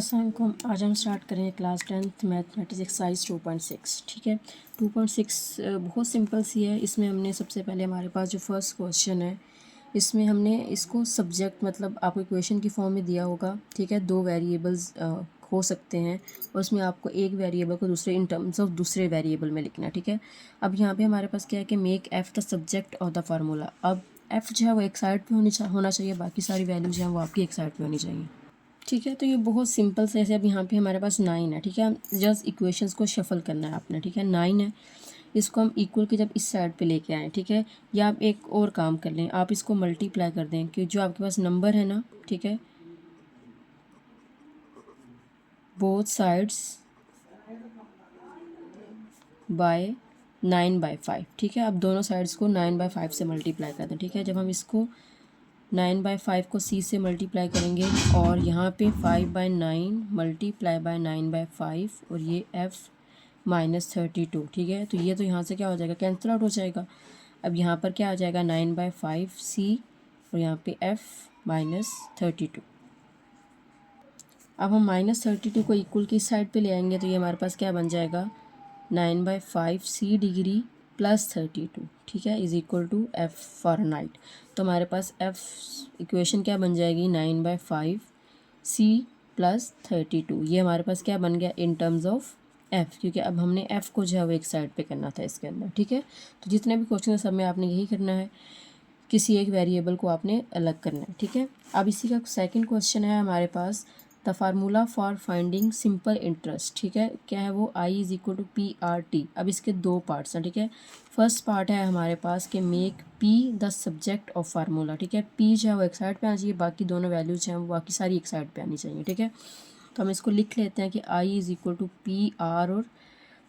अस्सलाम वालेकुम। आज हम स्टार्ट करेंगे क्लास 10th मैथमेटिक्स एक्सरसाइज 2.6। ठीक है, 2.6 बहुत सिंपल सी है। इसमें हमने सबसे पहले हमारे पास जो फर्स्ट क्वेश्चन है, इसमें हमने इसको सब्जेक्ट मतलब आपको इक्वेशन की फॉर्म में दिया होगा। ठीक है, दो वेरिएबल्स हो सकते हैं और उसमें आपको एक वेरिएबल को दूसरे इन टर्म्स ऑफ दूसरे वेरिएबल में लिखना है। ठीक है, अब यहाँ पे हमारे पास क्या है कि make F the subject of the formula. अब एफ़ जो है वो एक साइड पे होना चाहिए, बाकी सारी वैल्यूज जो हैं वो आपकी एक साइड पे होनी चाहिए। ठीक है, तो ये बहुत सिंपल से ऐसे। अब यहाँ पे हमारे पास 9 है। ठीक है, जस्ट इक्वेशंस को शफल करना है आपने। ठीक है, 9 है, इसको हम इक्वल के जब इस साइड पे लेके आएँ, ठीक है, या आप एक और काम कर लें, आप इसको मल्टीप्लाई कर दें कि जो आपके पास नंबर है ना, ठीक है, बोथ साइड्स बाय 9/5। ठीक है, अब दोनों साइड्स को 9/5 से मल्टीप्लाई कर दें। ठीक है, जब हम इसको 9/5 को c से मल्टीप्लाई करेंगे और यहाँ पे 5/9 मल्टीप्लाई बाय 9/5 और ये f -32। ठीक है, तो ये तो यहाँ से क्या हो जाएगा, कैंसिल आउट हो जाएगा। अब यहाँ पर क्या आ जाएगा 9/5 c और यहाँ पे f -32। अब हम -32 को इक्वल की साइड पे ले आएंगे तो ये हमारे पास क्या बन जाएगा 9/5 c डिग्री प्लस 32। ठीक है, is equal to F Fahrenheit. तो हमारे पास एफ इक्वेशन क्या बन जाएगी 9/5 c प्लस 32। ये हमारे पास क्या बन गया इन टर्म्स ऑफ एफ़, क्योंकि अब हमने एफ़ को जो है वो एक साइड पे करना था इसके अंदर। ठीक है, तो जितने भी क्वेश्चन है सब में आपने यही करना है, किसी एक वेरिएबल को आपने अलग करना है। ठीक है, अब इसी का सेकंड क्वेश्चन है हमारे पास the formula for finding simple interest. ठीक है, क्या है वो I is equal to PRT। अब इसके दो पार्ट्स हैं। ठीक है, फर्स्ट पार्ट है हमारे पास कि make P the subject of formula. ठीक है, P जो है वो एक साइड पे आना चाहिए, बाकी दोनों वैल्यूज हैं वो बाकी सारी एक साइड पे आनी चाहिए। ठीक है, तो हम इसको लिख लेते हैं कि I is equal to PR और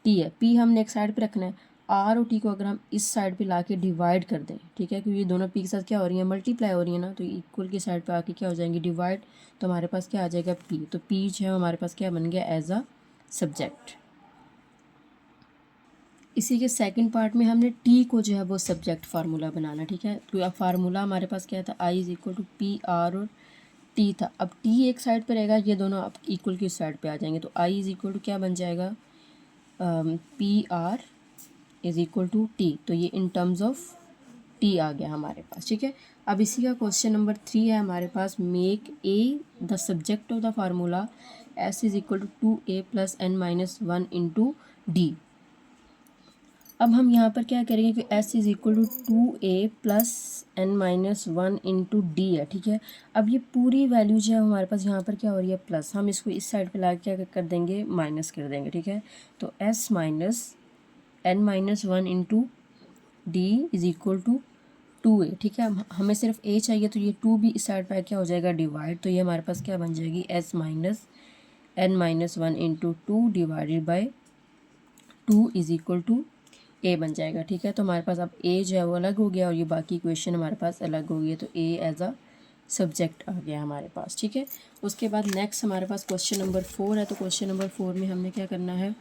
T है। P हमने एक साइड पे रखना है, R और T को अगर हम इस साइड पे लाके डिवाइड कर दें, ठीक है, क्योंकि ये दोनों P के साथ क्या हो रही है, मल्टीप्लाई हो रही है ना, तो इक्वल की साइड पे आके क्या हो जाएंगे डिवाइड, तो हमारे पास क्या आ जाएगा P। तो P जो है हमारे पास क्या बन गया एज अ सब्जेक्ट। इसी के सेकंड पार्ट में हमने T को जो है वो सब्जेक्ट फार्मूला बनाना। ठीक है, तो अब फार्मूला हमारे पास क्या था I is equal to PR और T था। अब T एक साइड पे रहेगा, ये दोनों अब इक्वल की साइड पे आ जाएंगे, तो I इज़ इक्वल टू क्या बन जाएगा PR is equal to T। तो ये इन टर्म्स ऑफ T आ गया हमारे पास। ठीक है, अब इसी का क्वेश्चन नंबर 3 है हमारे पास make A the subject of the formula S is equal to 2A plus n-1 into D. अब हम यहाँ पर क्या करेंगे कि S is equal to 2A plus n-1 into D है। ठीक है, अब ये पूरी वैल्यू जो है हमारे पास यहाँ पर क्या हो रही है प्लस, हम इसको इस साइड पे ला के क्या कर देंगे माइनस कर देंगे। ठीक है, तो S minus n-1 into D is equal to 2A। ठीक है, हमें सिर्फ A चाहिए, तो ये 2 भी इस साइड पर क्या हो जाएगा डिवाइड, तो ये हमारे पास क्या बन जाएगी S minus n-1 into 2 divided by 2 is equal to A बन जाएगा। ठीक है, तो हमारे पास अब A जो है वो अलग हो गया और ये बाकी इक्वेशन हमारे पास अलग हो गई है, तो A एज अ सब्जेक्ट आ गया हमारे पास। ठीक है, उसके बाद नेक्स्ट हमारे पास क्वेश्चन नंबर 4 है। तो क्वेश्चन नंबर 4 में हमने क्या करना है,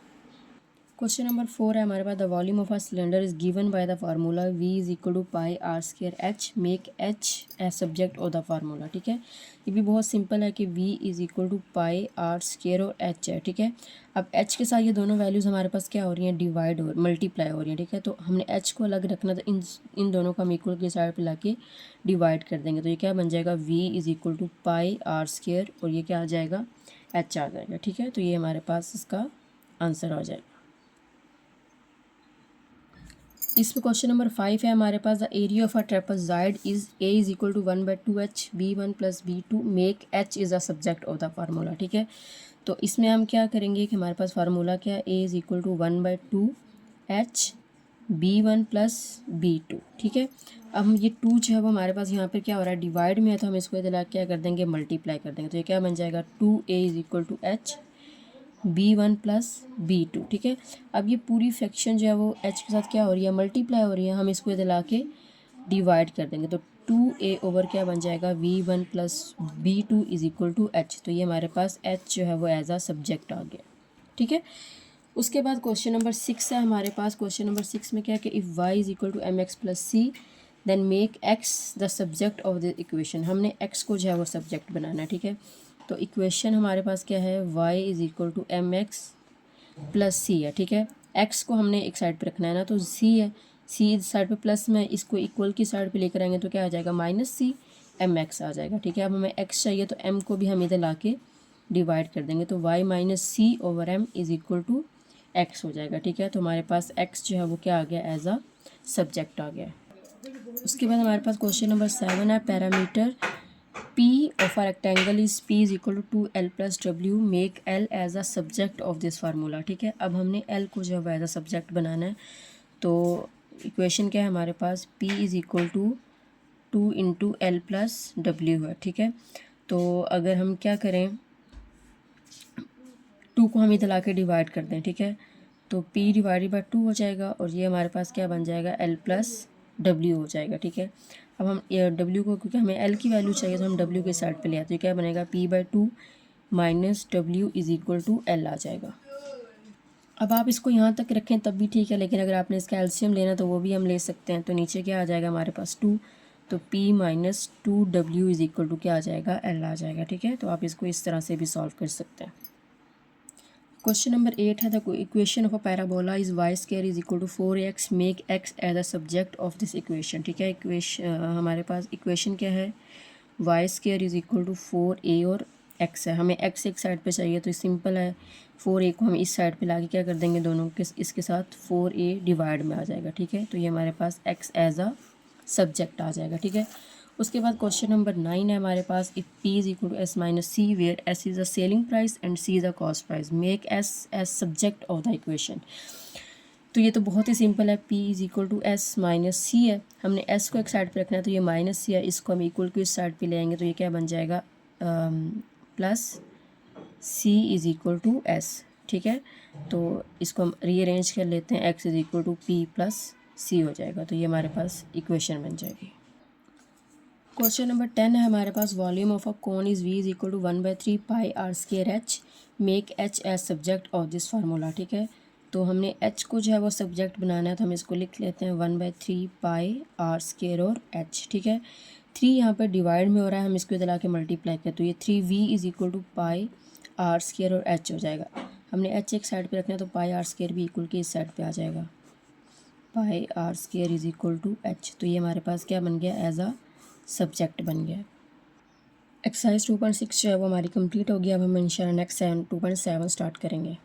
क्वेश्चन नंबर 4 है हमारे पास the volume of a cylinder is given by the formula V is equal to pi R square H, make H as subject of the formula. ठीक है, ये भी बहुत सिंपल है कि V is equal to pi R square और H है। ठीक है, अब H के साथ ये दोनों वैल्यूज़ हमारे पास क्या हो रही हैं डिवाइड हो मल्टीप्लाई हो रही हैं। ठीक है, तो हमने H को अलग रखना, तो इन दोनों को हम इक्वल के साइड पे लाके डिवाइड कर देंगे, तो ये क्या बन जाएगा V is equal to pi R square और ये क्या आ जाएगा H आ जाएगा। ठीक है, तो ये हमारे पास इसका आंसर आ जाएगा। इसमें क्वेश्चन नंबर 5 है हमारे पास the area of a trapezoid is A is equal to 1/2H B1 plus B2 make H is a subject of the formula. ठीक है, तो इसमें हम क्या करेंगे कि हमारे पास फार्मूला क्या है A is equal to 1/2H B1 plus B2। ठीक है, अब हम ये 2 जो है वो हमारे पास यहाँ पर क्या हो रहा है डिवाइड में है, तो हम इसको इधर क्या कर देंगे मल्टीप्लाई कर देंगे, तो ये क्या बन जाएगा 2A is equal to H B1 plus B2। ठीक है, अब ये पूरी फ्रैक्शन जो है वो H के साथ क्या हो रही है मल्टीप्लाई हो रही है, हम इसको इधर ला के डिवाइड कर देंगे, तो 2A ओवर क्या बन जाएगा V1 plus B2 is equal to H। तो ये हमारे पास H जो है वो एज आ सब्जेक्ट आ गया। ठीक है, उसके बाद क्वेश्चन नंबर 6 है हमारे पास। क्वेश्चन नंबर 6 में क्या है कि if y is equal to mx plus C then make x the subject of the equation. हमने x को जो है वो सब्जेक्ट बनाना है। ठीक है, तो इक्वेशन हमारे पास क्या है, y is equal to M X plus C है, ठीक है। x को हमने एक साइड पे रखना है ना, तो c है, c इस साइड पे प्लस में, इसको इक्वल की साइड पे लेकर आएंगे तो क्या आ जाएगा, माइनस सी एम एक्स आ जाएगा, ठीक है। अब हमें x चाहिए तो m को भी हम इधर ला के डिवाइड कर देंगे, तो y minus C over M is equal to x हो जाएगा, ठीक है। तो हमारे पास x जो है वो क्या आ गया, एज अ सब्जेक्ट आ गया। उसके बाद हमारे पास क्वेश्चन नंबर 7 है, parameter P of a rectangle is P is equal to 2L plus W, make L as a subject of this formula, ठीक है। अब हमने L को जो है एज अ सब्जेक्ट बनाना है, तो इक्वेशन क्या है हमारे पास, P is equal to 2 into L plus W है, ठीक है। तो अगर हम क्या करें, 2 को हम इधर ला के डिवाइड कर दें, ठीक है, तो P डिवाइडेड बाई 2 हो जाएगा और ये हमारे पास क्या बन जाएगा, L प्लस W हो जाएगा, ठीक है। अब हम W को, क्योंकि हमें L की वैल्यू चाहिए तो हम W के साइड पे ले आते हैं, क्या बनेगा, P/2 minus W is equal to L आ जाएगा। अब आप इसको यहाँ तक रखें तब भी ठीक है, लेकिन अगर आपने इसका एलसीएम लेना तो वो भी हम ले सकते हैं। तो नीचे क्या आ जाएगा हमारे पास 2, तो P minus 2W is equal to क्या आ जाएगा, L आ जाएगा, ठीक है। तो आप इसको इस तरह से भी सॉल्व कर सकते हैं। क्वेश्चन नंबर 8 है, the equation of a parabola is Y square is equal to 4x, make x as a subject of this equation, ठीक है। हमारे पास इक्वेशन क्या है, Y square is equal to 4a और x है, हमें x एक साइड पे चाहिए तो सिंपल है, 4a को हम इस साइड पे लाके क्या कर देंगे, दोनों के इसके साथ 4a डिवाइड में आ जाएगा, ठीक है। तो ये हमारे पास x एज अ सब्जेक्ट आ जाएगा, ठीक है। उसके बाद क्वेश्चन नंबर 9 है हमारे पास, if P is equal to S minus C where S is a selling price and C is a cost price, make S as subject of the equation. तो ये तो बहुत ही सिंपल है, P is equal to S minus C है, हमने S को एक साइड पे रखना है तो ये माइनस सी है, इसको हम इक्वल को इस साइड पे ले आएंगे तो ये क्या बन जाएगा, plus C is equal to S, ठीक है। तो इसको हम रीअरेंज कर लेते हैं, X is equal to P plus C हो जाएगा, तो ये हमारे पास इक्वेशन बन जाएगी। क्वेश्चन नंबर 10 है हमारे पास, volume of a cone is V is equal to 1/3 pi R square H, make H as subject of this formula, ठीक है। तो हमने H को जो है वो सब्जेक्ट बनाना है, तो हम इसको लिख लेते हैं 1/3 पाई आर स्केयर और H, ठीक है। 3 यहाँ पर डिवाइड में हो रहा है, हम इसको इधर ला के मल्टीप्लाई करें तो ये 3V is equal to pi R square और H हो जाएगा। हमने H एक साइड पर रखना है तो पाई आर स्केयर भी इक्वल की इस साइड पर आ जाएगा, pi R square is equal to H। तो ये हमारे पास क्या बन गया, एज अ सब्जेक्ट बन गया। एक्सरसाइज 2.6 जो है वो हमारी कंप्लीट हो गया। अब हम इंशाल्लाह नेक्स्ट 2.7 स्टार्ट करेंगे।